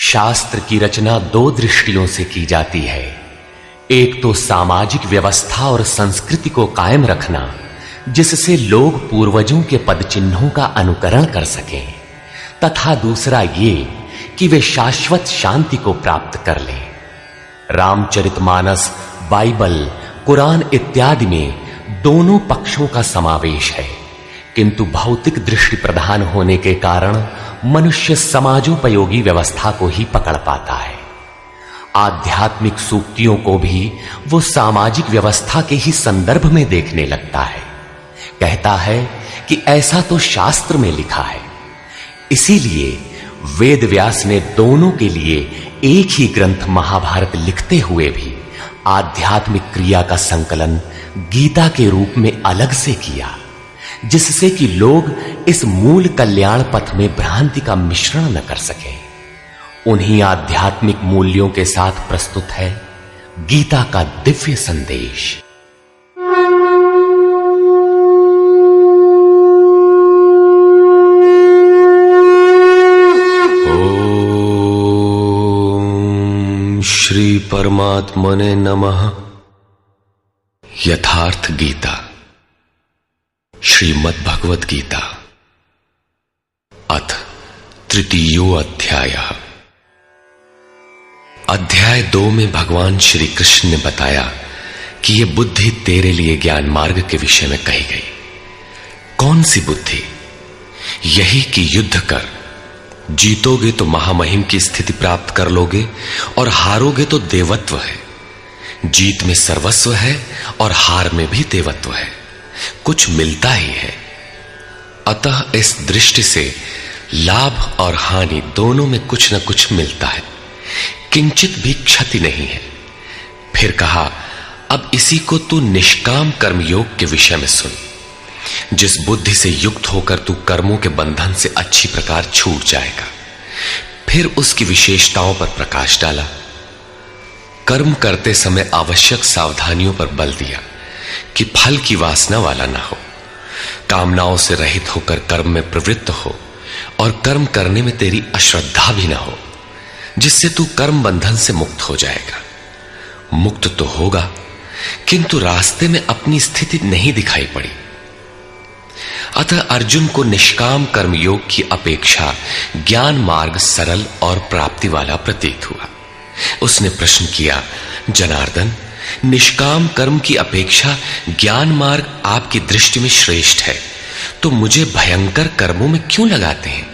शास्त्र की रचना दो दृष्टियों से की जाती है। एक तो सामाजिक व्यवस्था और संस्कृति को कायम रखना, जिससे लोग पूर्वजों के पद चिन्हों का अनुकरण कर सकें, तथा दूसरा ये कि वे शाश्वत शांति को प्राप्त कर लें। रामचरितमानस, बाइबल, कुरान इत्यादि में दोनों पक्षों का समावेश है, किंतु भौतिक दृष्टि प्रधान होने के कारण मनुष्य समाजोपयोगी व्यवस्था को ही पकड़ पाता है। आध्यात्मिक सूक्तियों को भी वो सामाजिक व्यवस्था के ही संदर्भ में देखने लगता है। कहता है कि ऐसा तो शास्त्र में लिखा है। इसीलिए वेद व्यास ने दोनों के लिए एक ही ग्रंथ महाभारत लिखते हुए भी आध्यात्मिक क्रिया का संकलन गीता के रूप में अलग से किया, जिससे कि लोग इस मूल कल्याण पथ में भ्रांति का मिश्रण न कर सकें। उन्हीं आध्यात्मिक मूल्यों के साथ प्रस्तुत है गीता का दिव्य संदेश। ओम श्री परमात्मने नमः। यथार्थ गीता, श्रीमद् भगवत गीता, अथ तृतीयो अध्यायः। अध्याय 2 में भगवान श्री कृष्ण ने बताया कि यह बुद्धि तेरे लिए ज्ञान मार्ग के विषय में कही गई। कौन सी बुद्धि? यही कि युद्ध कर, जीतोगे तो महामहिम की स्थिति प्राप्त कर लोगे और हारोगे तो देवत्व है। जीत में सर्वस्व है और हार में भी देवत्व है, कुछ मिलता ही है। अतः इस दृष्टि से लाभ और हानि दोनों में कुछ न कुछ मिलता है, किंचित भी क्षति नहीं है। फिर कहा, अब इसी को तू निष्काम कर्मयोग के विषय में सुन। जिस बुद्धि से युक्त होकर तू कर्मों के बंधन से अच्छी प्रकार छूट जाएगा। फिर उसकी विशेषताओं पर प्रकाश डाला। कर्म करते समय आवश्यक सावधानियों पर बल दिया कि फल की वासना वाला ना हो, कामनाओं से रहित होकर कर्म में प्रवृत्त हो और कर्म करने में तेरी अश्रद्धा भी ना हो, जिससे तू कर्म बंधन से मुक्त हो जाएगा। मुक्त तो होगा, किंतु रास्ते में अपनी स्थिति नहीं दिखाई पड़ी। अतः अर्जुन को निष्काम कर्मयोग की अपेक्षा ज्ञान मार्ग सरल और प्राप्ति वाला प्रतीत हुआ। उसने प्रश्न किया, जनार्दन, निष्काम कर्म की अपेक्षा ज्ञान मार्ग आपकी दृष्टि में श्रेष्ठ है, तो मुझे भयंकर कर्मों में क्यों लगाते हैं?